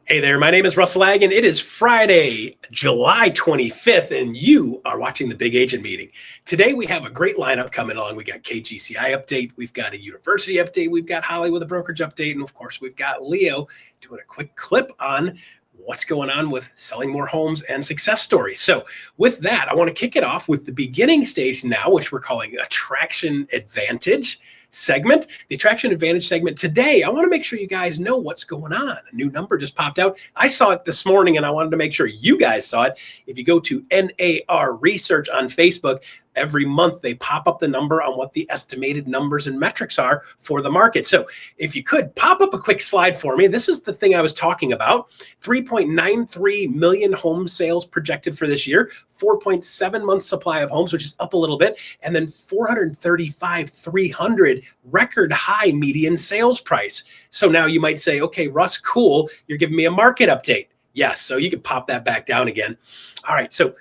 Hey there, my name is Russ Laggan. It is Friday, July 25th, and you are watching the Big Agent Meeting. Today we have a great lineup coming along. We got KGCI update, we've got a university update, we've got Holly with a brokerage update, and of course we've got Leo doing a quick clip on what's going on with selling more homes and success stories. So with that, I want to kick it off with the beginning stage now, which we're calling Attraction Advantage segment. The Attraction Advantage segment today, I want to make sure you guys know what's going on. A new number just popped out. I saw it this morning and I wanted to make sure you guys saw it. If you go to NAR Research on Facebook, every month they pop up the number on what the estimated numbers and metrics are for the market. So if you could pop up a quick slide for me, this is the thing I was talking about. 3.93 million home sales projected for this year, 4.7 months supply of homes, which is up a little bit, and then 435,300 record high median sales price. So now you might say, okay, Russ, cool, you're giving me a market update. Yes, so you can pop that back down again. All right, so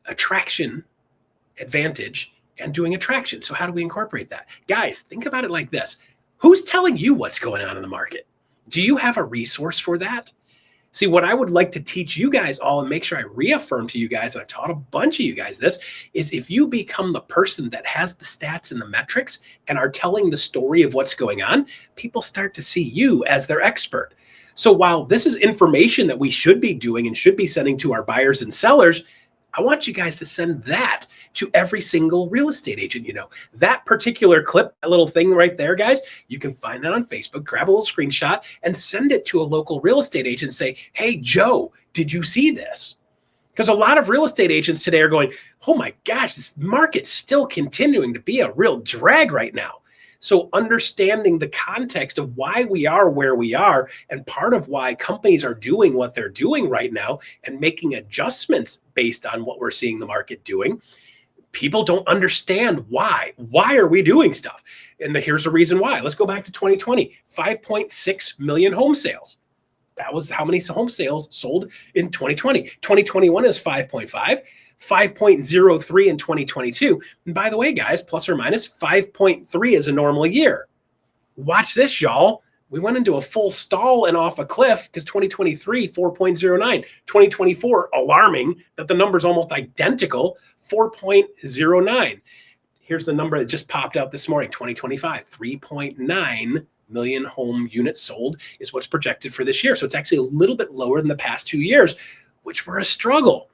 Attraction Advantage and doing attraction. So how do we incorporate that? Guys, think about it like this. Who's telling you what's going on in the market? Do you have a resource for that? See, what I would like to teach you guys all and make sure I reaffirm to you guys, and I've taught a bunch of you guys this, is if you become the person that has the stats and the metrics and are telling the story of what's going on, people start to see you as their expert. So while this is information that we should be doing and should be sending to our buyers and sellers, I want you guys to send that to every single real estate agent you know. That particular clip, that little thing right there, guys, you can find that on Facebook, grab a little screenshot and send it to a local real estate agent and say, hey, Joe, did you see this? Because a lot of real estate agents today are going, oh my gosh, this market's still continuing to be a real drag right now. So understanding the context of why we are where we are and part of why companies are doing what they're doing right now and making adjustments based on what we're seeing the market doing, people don't understand why. Why are we doing stuff? And here's the reason why. Let's go back to 2020, 5.6 million home sales. That was how many home sales sold in 2020. 2021 is 5.5. 5.03 in 2022. And by the way, guys, plus or minus 5.3 is a normal year. Watch this, y'all. We went into a full stall and off a cliff because 2023, 4.09. 2024, alarming that the number's almost identical, 4.09. Here's the number that just popped out this morning, 2025, 3.9 million home units sold is what's projected for this year. So it's actually a little bit lower than the past 2 years, which were a struggle.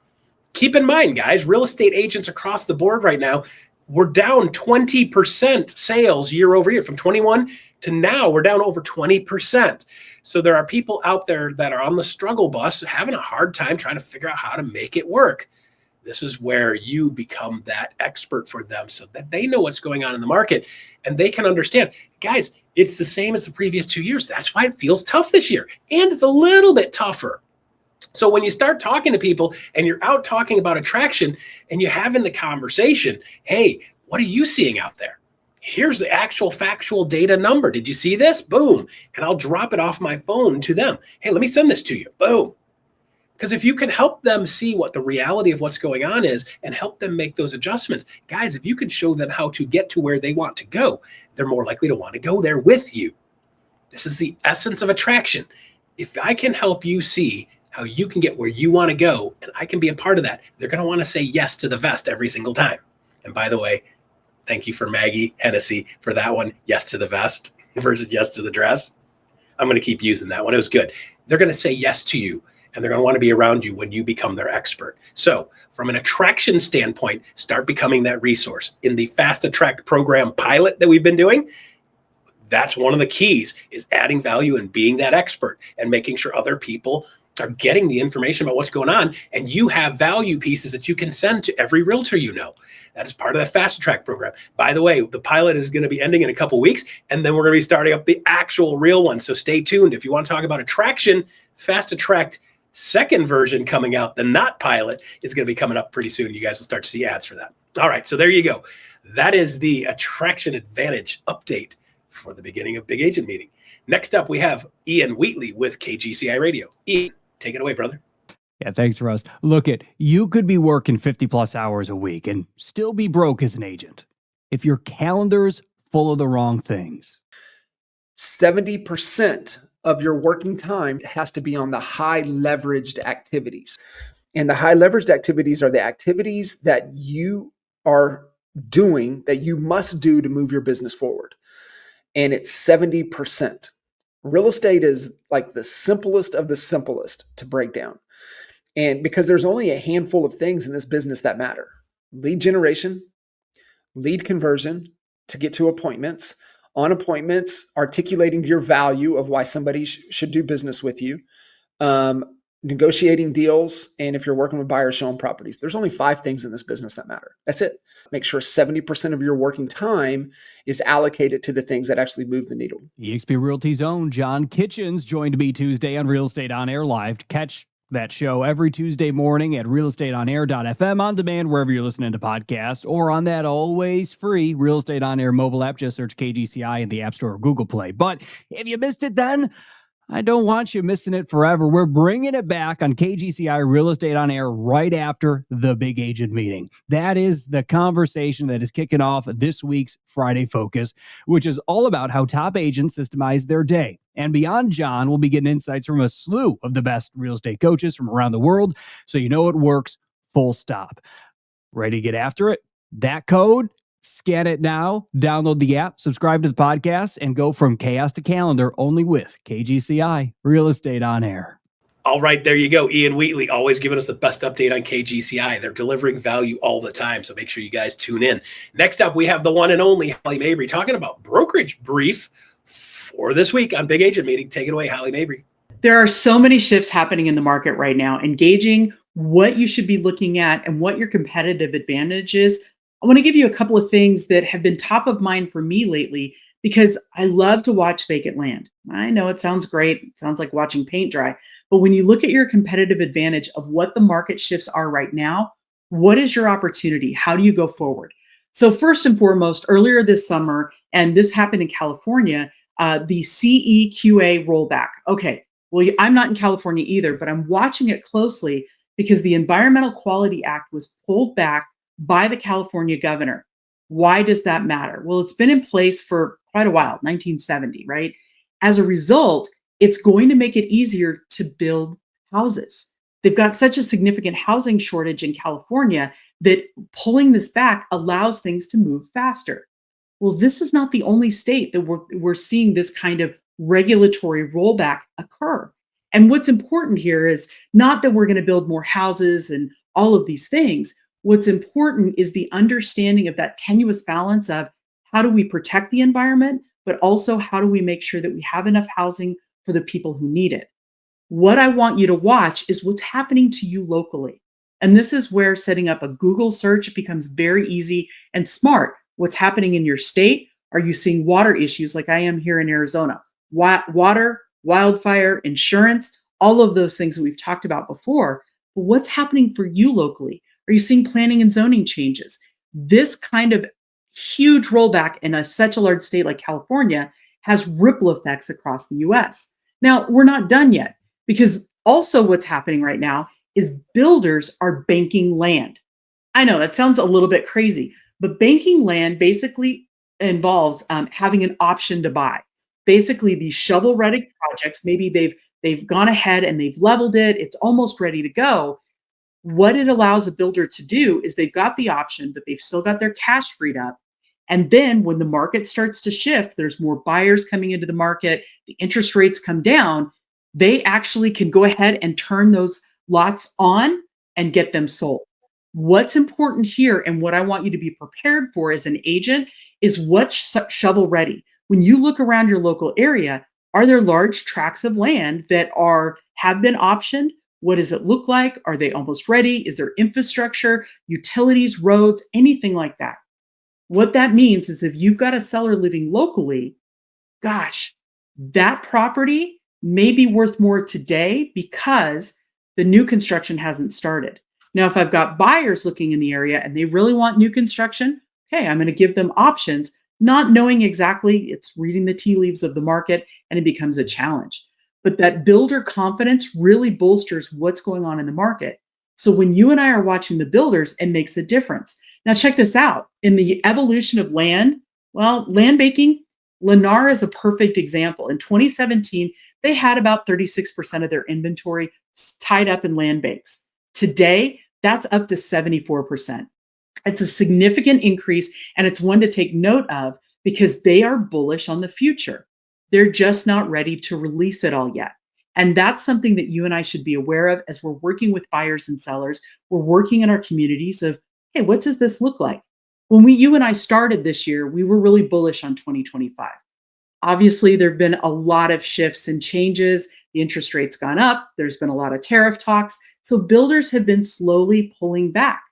Keep in mind, guys, real estate agents across the board right now, we're down 20% sales year over year. From 21 to now, we're down over 20%. So there are people out there that are on the struggle bus having a hard time trying to figure out how to make it work. This is where you become that expert for them so that they know what's going on in the market and they can understand. Guys, it's the same as the previous 2 years. That's why it feels tough this year. And it's a little bit tougher. So when you start talking to people and you're out talking about attraction and you're having the conversation, hey, what are you seeing out there? Here's the actual factual data number. Did you see this? Boom. And I'll drop it off my phone to them. Hey, let me send this to you. Boom. Because if you can help them see what the reality of what's going on is and help them make those adjustments, guys, if you can show them how to get to where they want to go, they're more likely to want to go there with you. This is the essence of attraction. If I can help you see how you can get where you want to go, and I can be a part of that, they're going to want to say yes to the vest every single time. And by the way, thank you for Maggie Hennessy for that one, yes to the vest versus yes to the dress. I'm going to keep using that one. It was good. They're going to say yes to you, and they're going to want to be around you when you become their expert. So from an attraction standpoint, start becoming that resource. In the Fast Attract program pilot that we've been doing, that's one of the keys, is adding value and being that expert and making sure other people are getting the information about what's going on, and you have value pieces that you can send to every realtor you know. That is part of that Fast Track program. By the way, the pilot is going to be ending in a couple of weeks, and then we're going to be starting up the actual real one. So stay tuned. If you want to talk about attraction, Fast Attract second version coming out, the not pilot, is going to be coming up pretty soon. You guys will start to see ads for that. All right, so there you go. That is the Attraction Advantage update for the beginning of Big Agent Meeting. Next up, we have Ian Wheatley with KGCI Radio. Ian, take it away, brother. Yeah, thanks, Russ. Look, you could be working 50 plus hours a week and still be broke as an agent if your calendar's full of the wrong things. 70% of your working time has to be on the high leveraged activities. And the high leveraged activities are the activities that you are doing that you must do to move your business forward. And it's 70%. Real estate is like the simplest of the simplest to break down. And because there's only a handful of things in this business that matter: lead generation, lead conversion to get to appointments, on appointments, articulating your value of why somebody should do business with you, negotiating deals, and if you're working with buyers, showing properties. There's only 5 things in this business that matter. That's it. Make sure 70% of your working time is allocated to the things that actually move the needle. eXp Realty's own John Kitchens joined me Tuesday on Real Estate On Air Live. To catch that show every Tuesday morning at realestateonair.fm, on demand wherever you're listening to podcasts, or on that always free Real Estate On Air mobile app. Just search KGCI in the App Store or Google Play. But if you missed it then, I don't want you missing it forever. We're bringing it back on KGCI Real Estate On Air right after the big agent meeting. That is the conversation that is kicking off this week's Friday Focus, which is all about how top agents systemize their day. And beyond John, we'll be getting insights from a slew of the best real estate coaches from around the world, so you know it works, full stop. Ready to get after it? That code? Scan it now, download the app, subscribe to the podcast, and go from chaos to calendar only with KGCI Real Estate On Air. All right, there you go. Ian Wheatley, always giving us the best update on KGCI. They're delivering value all the time, so make sure you guys tune in. Next up, we have the one and only Holly Mabery talking about brokerage brief for this week on Big Agent Meeting. Take it away, Holly Mabery. There are so many shifts happening in the market right now, engaging what you should be looking at and what your competitive advantage is. I want to give you a couple of things that have been top of mind for me lately, because I love to watch vacant land. I know it sounds great. It sounds like watching paint dry. But when you look at your competitive advantage of what the market shifts are right now, what is your opportunity? How do you go forward? So first and foremost, earlier this summer, and this happened in California, the CEQA rollback. Okay, well, I'm not in California either, but I'm watching it closely because the Environmental Quality Act was pulled back by the California governor. Why does that matter? Well, it's been in place for quite a while, 1970, right? As a result, it's going to make it easier to build houses. They've got such a significant housing shortage in California that pulling this back allows things to move faster. Well, this is not the only state that we're seeing this kind of regulatory rollback occur. And what's important here is not that we're going to build more houses and all of these things. What's important is the understanding of that tenuous balance of how do we protect the environment, but also how do we make sure that we have enough housing for the people who need it. What I want you to watch is what's happening to you locally. And this is where setting up a Google search becomes very easy and smart. What's happening in your state? Are you seeing water issues like I am here in Arizona? Water, wildfire, insurance, all of those things that we've talked about before. But what's happening for you locally? Are you seeing planning and zoning changes? This kind of huge rollback in such a large state like California has ripple effects across the US. Now, we're not done yet, because also what's happening right now is builders are banking land. I know that sounds a little bit crazy, but banking land basically involves having an option to buy. Basically, these shovel-ready projects, maybe they've gone ahead and they've leveled it, it's almost ready to go. What it allows a builder to do is they've got the option, but they've still got their cash freed up. And then when the market starts to shift, there's more buyers coming into the market, the interest rates come down, they actually can go ahead and turn those lots on and get them sold. What's important here, and what I want you to be prepared for as an agent, is what's shovel ready. When you look around your local area, are there large tracts of land that have been optioned? What does it look like? Are they almost ready? Is there infrastructure, utilities, roads, anything like that? What that means is if you've got a seller living locally, gosh, that property may be worth more today because the new construction hasn't started. Now, if I've got buyers looking in the area and they really want new construction, okay, I'm going to give them options, not knowing exactly, it's reading the tea leaves of the market, and it becomes a challenge. But that builder confidence really bolsters what's going on in the market. So when you and I are watching the builders, it makes a difference. Now check this out. In the evolution of land, well, land banking, NAR is a perfect example. In 2017, they had about 36% of their inventory tied up in land banks. Today, that's up to 74%. It's a significant increase, and it's one to take note of because they are bullish on the future. They're just not ready to release it all yet. And that's something that you and I should be aware of as we're working with buyers and sellers. We're working in our communities of, hey, what does this look like? When you and I started this year, we were really bullish on 2025. Obviously, there have been a lot of shifts and changes. The interest rate's gone up. There's been a lot of tariff talks. So builders have been slowly pulling back.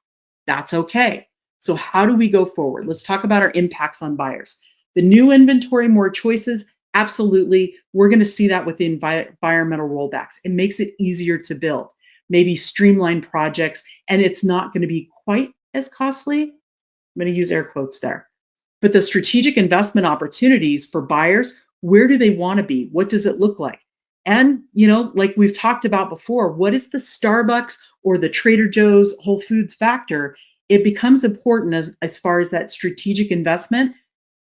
That's okay. So how do we go forward? Let's talk about our impacts on buyers. The new inventory, more choices. Absolutely. We're going to see that with the environmental rollbacks. It makes it easier to build, maybe streamline projects, and it's not going to be quite as costly. I'm going to use air quotes there. But the strategic investment opportunities for buyers, where do they want to be? What does it look like? And, like we've talked about before, what is the Starbucks or the Trader Joe's Whole Foods factor? It becomes important as far as that strategic investment.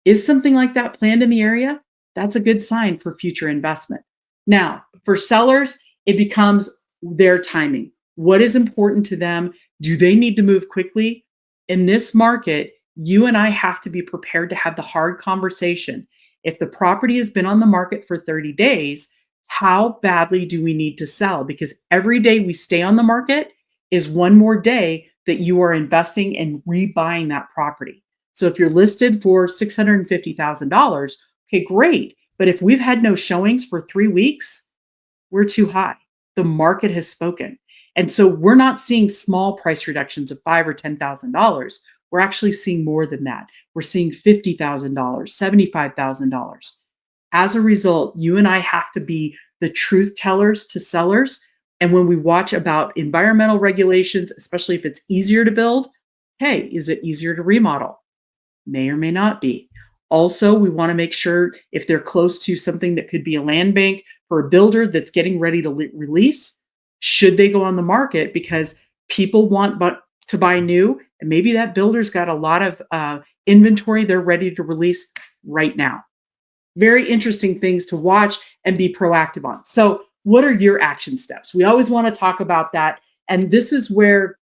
Is something like that planned in the area? That's a good sign for future investment. Now, for sellers, it becomes their timing. What is important to them? Do they need to move quickly? In this market, you and I have to be prepared to have the hard conversation. If the property has been on the market for 30 days, how badly do we need to sell? Because every day we stay on the market is one more day that you are investing in rebuying that property. So if you're listed for $650,000, okay, great. But if we've had no showings for 3 weeks, we're too high. The market has spoken. And so we're not seeing small price reductions of $5,000 or $10,000. We're actually seeing more than that. We're seeing $50,000, $75,000. As a result, you and I have to be the truth tellers to sellers. And when we watch about environmental regulations, especially if it's easier to build, hey, is it easier to remodel? May or may not be. Also, we want to make sure if they're close to something that could be a land bank for a builder that's getting ready to release, should they go on the market? Because people want to buy new, and maybe that builder's got a lot of inventory they're ready to release right now. Very interesting things to watch and be proactive on. So what are your action steps? We always want to talk about that. And this is where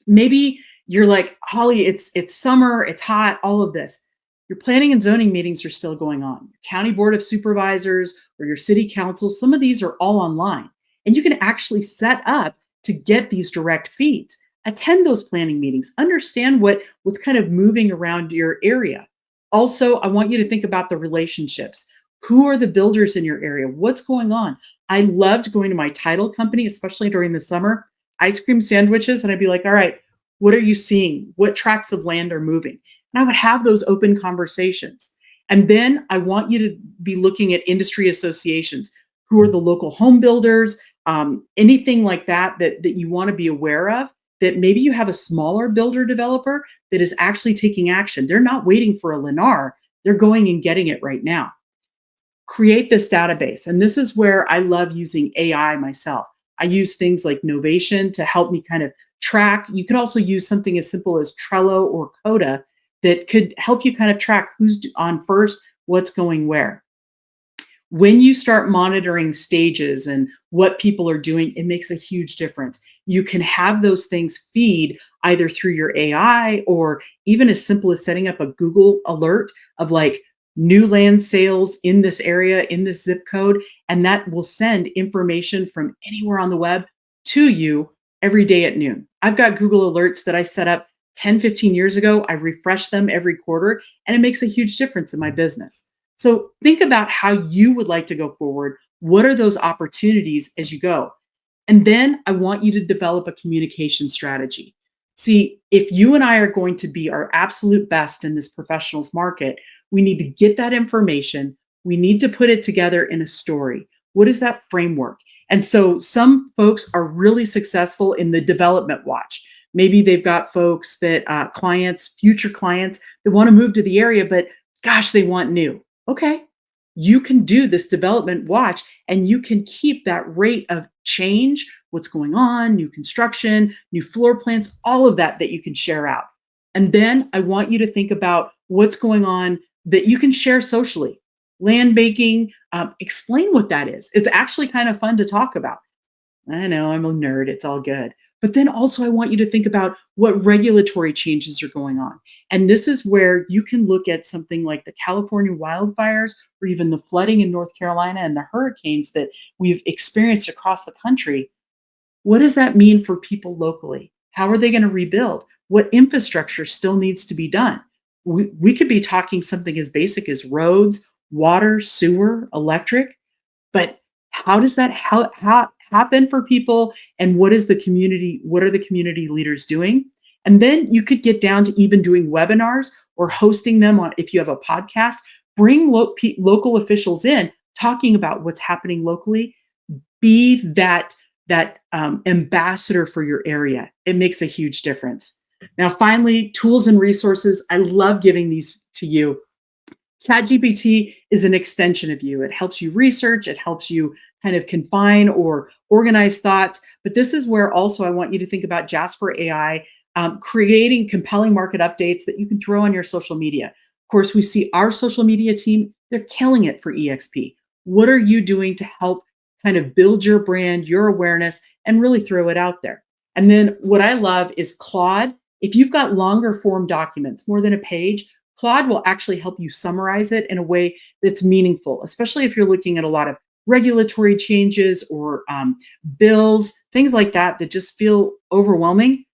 maybe you're like, Holly, it's summer, it's hot, all of this. Your planning and zoning meetings are still going on. Your county board of supervisors or your city council, some of these are all online. And you can actually set up to get these direct feeds. Attend those planning meetings. Understand what's kind of moving around your area. Also, I want you to think about the relationships. Who are the builders in your area? What's going on? I loved going to my title company, especially during the summer, ice cream sandwiches. And I'd be like, all right, what are you seeing? What tracts of land are moving? And I would have those open conversations. And then I want you to be looking at industry associations. Who are the local home builders? Anything like that you want to be aware of, that maybe you have a smaller builder developer that is actually taking action. They're not waiting for a NAR. They're going and getting it right now. Create this database. And this is where I love using AI myself. I use things like Novation to help me kind of track. You could also use something as simple as Trello or Coda that could help you kind of track who's on first, what's going where. When you start monitoring stages and what people are doing, it makes a huge difference. You can have those things feed either through your AI or even as simple as setting up a Google alert of like new land sales in this area, in this zip code, and that will send information from anywhere on the web to you every day at noon. I've got Google alerts that I set up 10, 15 years ago. I refresh them every quarter, and it makes a huge difference in my business. So think about how you would like to go forward. What are those opportunities as you go? And then I want you to develop a communication strategy. See, if you and I are going to be our absolute best in this professionals market, we need to get that information. We need to put it together in a story. What is that framework? And so some folks are really successful in the development watch. Maybe they've got folks that future clients that want to move to the area, but gosh, they want new. Okay, you can do this development watch and you can keep that rate of change, what's going on, new construction, new floor plans, all of that you can share out. And then I want you to think about what's going on that you can share socially. Land banking, explain what that is. It's actually kind of fun to talk about. I know I'm a nerd. It's all good. But then also, I want you to think about what regulatory changes are going on. And this is where you can look at something like the California wildfires or even the flooding in North Carolina and the hurricanes that we've experienced across the country. What does that mean for people locally? How are they going to rebuild? What infrastructure still needs to be done? We could be talking something as basic as roads, water, sewer, electric, but how does that happen for people? And what is the community? What are the community leaders doing? And then you could get down to even doing webinars or hosting them on, if you have a podcast, bring local officials in talking about what's happening locally. Be that ambassador for your area. It makes a huge difference. Now, finally, tools and resources. I love giving these to you. ChatGPT is an extension of you. It helps you research. It helps you kind of confine or organize thoughts. But this is where also I want you to think about Jasper AI, creating compelling market updates that you can throw on your social media. Of course, we see our social media team, they're killing it for EXP. What are you doing to help kind of build your brand, your awareness, and really throw it out there? And then what I love is Claude. If you've got longer form documents, more than a page, Claude will actually help you summarize it in a way that's meaningful, especially if you're looking at a lot of regulatory changes or bills, things like that that just feel overwhelming.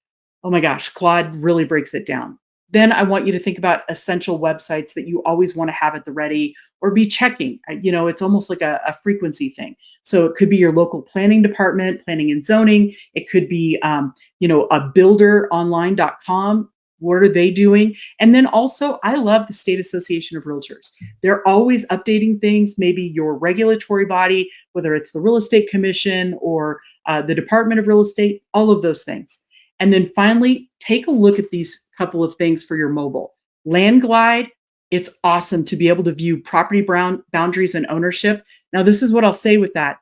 Oh my gosh, Claude really breaks it down. Then I want you to think about essential websites that you always want to have at the ready or be checking. It's almost like a frequency thing. So it could be your local planning department, planning and zoning. It could be, a builderonline.com. What are they doing? And then also, I love the State Association of Realtors. They're always updating things, maybe your regulatory body, whether it's the Real Estate Commission or the Department of Real Estate, all of those things. And then finally, take a look at these couple of things for your mobile. LandGlide, it's awesome to be able to view property boundaries and ownership. Now, this is what I'll say with that.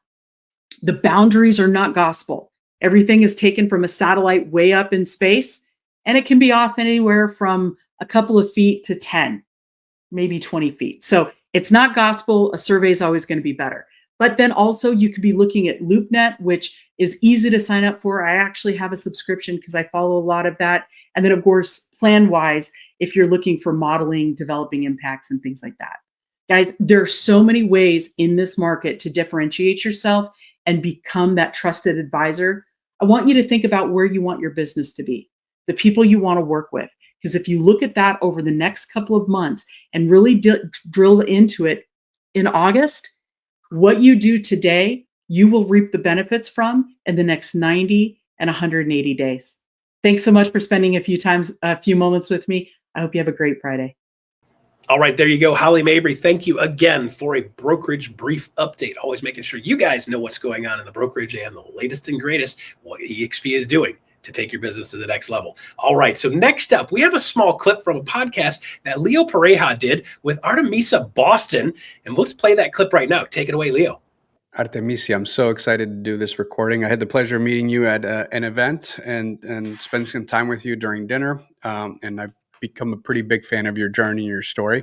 The boundaries are not gospel. Everything is taken from a satellite way up in space, and it can be off anywhere from a couple of feet to 10, maybe 20 feet. So it's not gospel. A survey is always going to be better. But then also you could be looking at LoopNet, which is easy to sign up for. I actually have a subscription because I follow a lot of that. And then of course, PlanWise, if you're looking for modeling, developing impacts and things like that. Guys, there are so many ways in this market to differentiate yourself and become that trusted advisor. I want you to think about where you want your business to be, the people you want to work with. Because if you look at that over the next couple of months and really drill into it in August, what you do today, you will reap the benefits from in the next 90 and 180 days. Thanks so much for spending a few moments with me. I hope you have a great Friday. All right, there you go. Holly Mabery, thank you again for a brokerage brief update. Always making sure you guys know what's going on in the brokerage and the latest and greatest, what EXP is doing to take your business to the next level. All right, so next up, we have a small clip from a podcast that Leo Pareja did with Artemisa Boston, and let's play that clip right now. Take it away, Leo. Artemisa, I'm so excited to do this recording. I had the pleasure of meeting you at an event and spending some time with you during dinner, and I've become a pretty big fan of your journey and your story.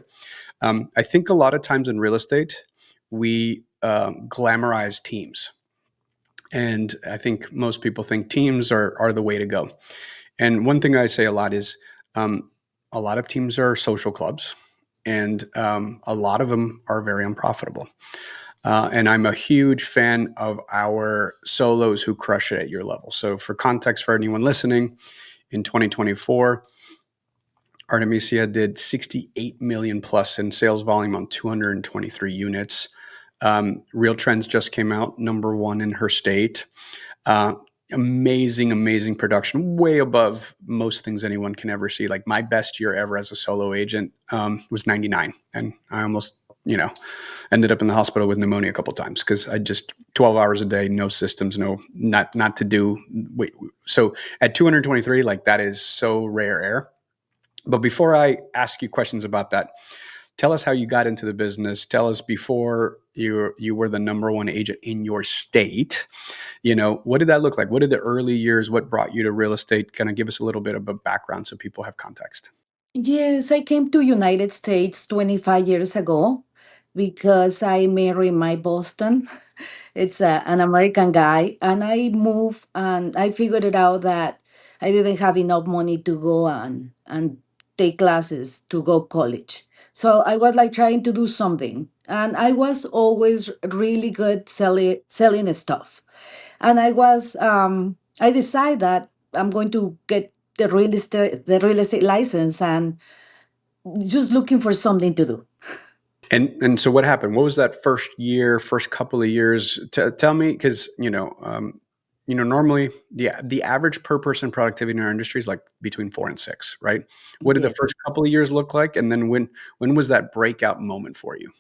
I think a lot of times in real estate, we glamorize teams. And I think most people think teams are the way to go. And one thing I say a lot is a lot of teams are social clubs, and a lot of them are very unprofitable. And I'm a huge fan of our solos who crush it at your level. So for context for anyone listening, in 2024, Artemisa did 68 million plus in sales volume on 223 units. Real Trends just came out, number one in her state. Amazing production, way above most things anyone can ever see. Like my best year ever as a solo agent was 99. And I almost, ended up in the hospital with pneumonia a couple of times because I just 12 hours a day, no systems, not to do. So at 223, like that is so rare air. But before I ask you questions about that, tell us how you got into the business. Tell us before you were the number one agent in your state. What did that look like? What did the early years, what brought you to real estate? Kind of give us a little bit of a background so people have context. Yes, I came to United States 25 years ago. because I married my Boston. It's an American guy, and I moved and I figured it out that I didn't have enough money to go and take classes to go college. So I was like trying to do something, and I was always really good selling stuff. And I decided that I'm going to get the real estate license and just looking for something to do. And so what happened? What was that first year, first couple of years? Tell me, because normally the average per person productivity in our industry is like between 4 and 6, right? What did the Yes. first couple of years look like, and then when was that breakout moment for you?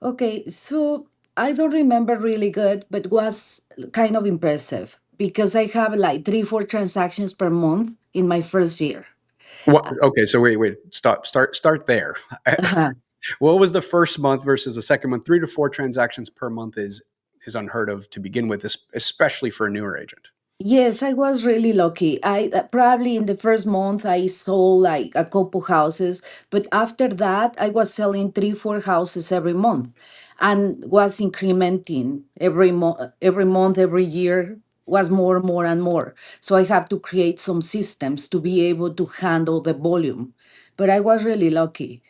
Okay, so I don't remember really good, but was kind of impressive because I have like 3, 4 transactions per month in my first year. What? Okay, so wait, start there. Uh, What was the first month versus the second month? 3 to 4 transactions per month is unheard of to begin with, especially for a newer agent. Yes, I was really lucky. I probably in the first month I sold like a couple houses, but after that I was selling 3, 4 houses every month, and was incrementing every month, every year was more and more. So I have to create some systems to be able to handle the volume. But I was really lucky.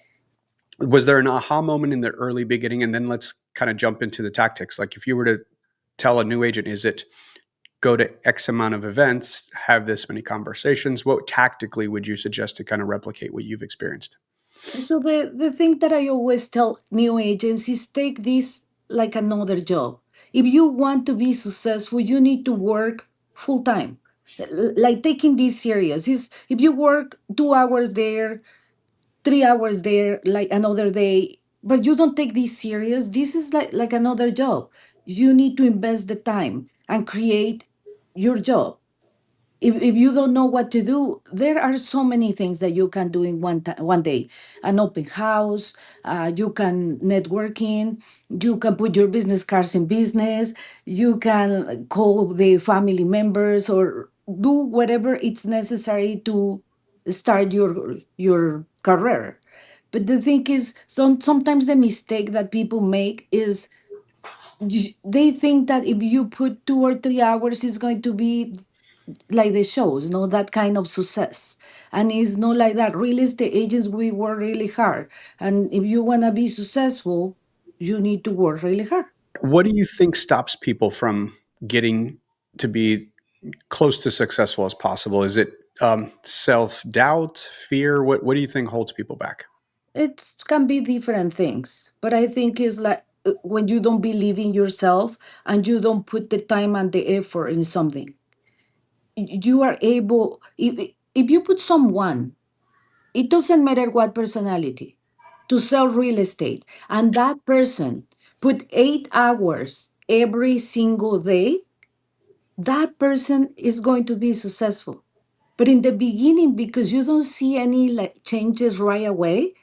Was there an aha moment in the early beginning? And then let's kind of jump into the tactics. Like if you were to tell a new agent, is it go to X amount of events, have this many conversations? What tactically would you suggest to kind of replicate what you've experienced? So the thing that I always tell new agents is take this like another job. If you want to be successful, you need to work full time. Like taking this serious is if you work 2 hours there, 3 hours there, like another day, but you don't take this serious, this is like another job. You need to invest the time and create your job. If you don't know what to do, there are so many things that you can do in one day. An open house, you can networking, you can put your business cards in business, you can call the family members or do whatever it's necessary to start your career. But the thing is, sometimes the mistake that people make is they think that if you put 2 or 3 hours, it's going to be like the shows, that kind of success. And it's not like that. Real estate agents, we work really hard. And if you want to be successful, you need to work really hard. What do you think stops people from getting to be close to successful as possible? Is it self-doubt, fear? What do you think holds people back? It can be different things, but I think it's like when you don't believe in yourself and you don't put the time and the effort in something, you are able, if you put someone, it doesn't matter what personality, to sell real estate, and that person put 8 hours every single day, that person is going to be successful. But in the beginning, because you don't see any like changes right away,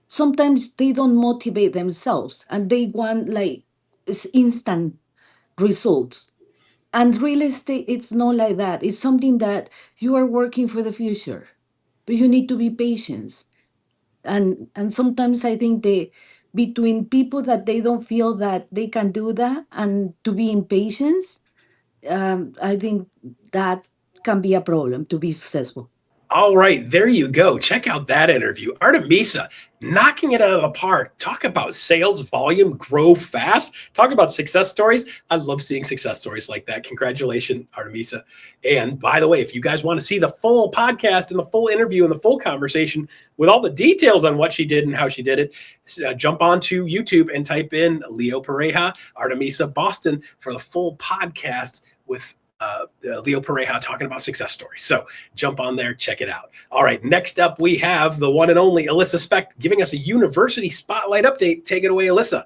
sometimes they don't motivate themselves and they want like instant results. And real estate, it's not like that. It's something that you are working for the future, but you need to be patient. And sometimes I think they between people that they don't feel that they can do that and to be impatient, I think that can be a problem to be successful. All right, there you go. Check out that interview. Artemisa, knocking it out of the park. Talk about sales volume, grow fast. Talk about success stories. I love seeing success stories like that. Congratulations, Artemisa. And by the way, if you guys want to see the full podcast and the full interview and the full conversation with all the details on what she did and how she did it, jump onto YouTube and type in Leo Pareja, Artemisa Boston for the full podcast with Leo Pareja talking about success stories. So jump on there, check it out. All right, next up we have the one and only Alyssa Specht giving us a university spotlight update. Take it away, Alyssa.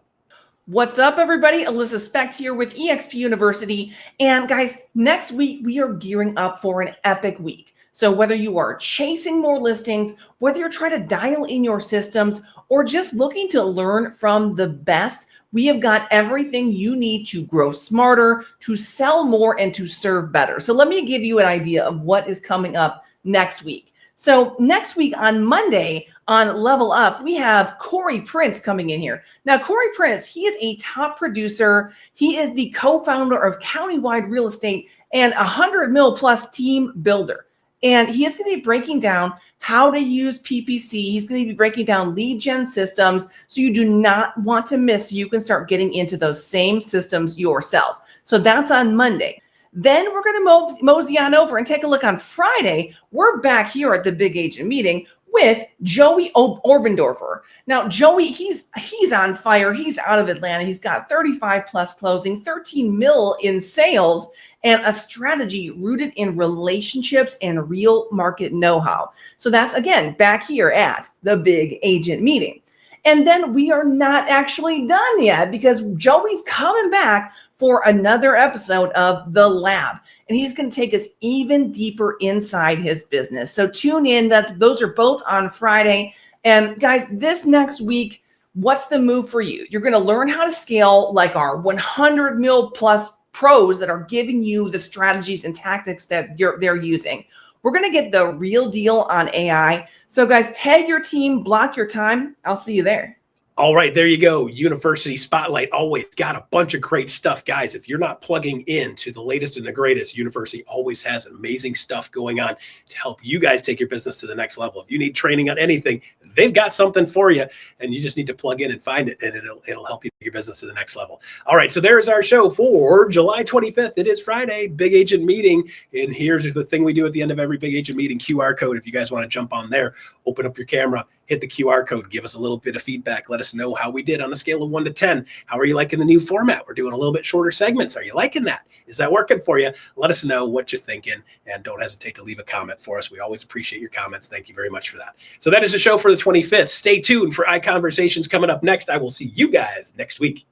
What's up, everybody? Alyssa Specht here with eXp University. And guys, next week we are gearing up for an epic week. So whether you are chasing more listings, whether you're trying to dial in your systems, or just looking to learn from the best, we have got everything you need to grow smarter, to sell more, and to serve better. So let me give you an idea of what is coming up next week. So next week on Monday, On Level Up, we have Corey Prince coming in here. Now, Corey Prince, he is a top producer. He is the co-founder of Countywide Real Estate and 100 mil plus team builder. And he is going to be breaking down how to use PPC. He's going to be breaking down lead gen systems. So you do not want to miss. You can start getting into those same systems yourself. So that's on Monday. Then we're going to mosey on over and take a look on Friday. We're back here at the Big Agent Meeting with Joey Orbendorfer. Now, Joey, he's on fire. He's out of Atlanta. He's got 35 plus closing, 13 mil in sales, and a strategy rooted in relationships and real market know-how. So that's, again, back here at the Big Agent Meeting. And then we are not actually done yet because Joey's coming back for another episode of The Lab. And he's going to take us even deeper inside his business. So tune in. Those are both on Friday. And guys, this next week, what's the move for you? You're going to learn how to scale like our 100 mil plus pros that are giving you the strategies and tactics that they're using. We're going to get the real deal on AI. So guys, tag your team, block your time. I'll see you there. All right, there you go. University Spotlight always got a bunch of great stuff. Guys, if you're not plugging in to the latest and the greatest, University always has amazing stuff going on to help you guys take your business to the next level. If you need training on anything, they've got something for you, and you just need to plug in and find it, and it'll help you take your business to the next level. All right, so there's our show for July 25th. It is Friday, Big Agent Meeting, and here's the thing we do at the end of every Big Agent Meeting, QR code. If you guys want to jump on there, open up your camera, hit the QR code, give us a little bit of feedback. Let us know how we did on a scale of 1 to 10. How are you liking the new format? We're doing a little bit shorter segments. Are you liking that? Is that working for you? Let us know what you're thinking, and don't hesitate to leave a comment for us. We always appreciate your comments. Thank you very much for that. So that is the show for the 25th. Stay tuned for iConversations coming up next. I will see you guys next week.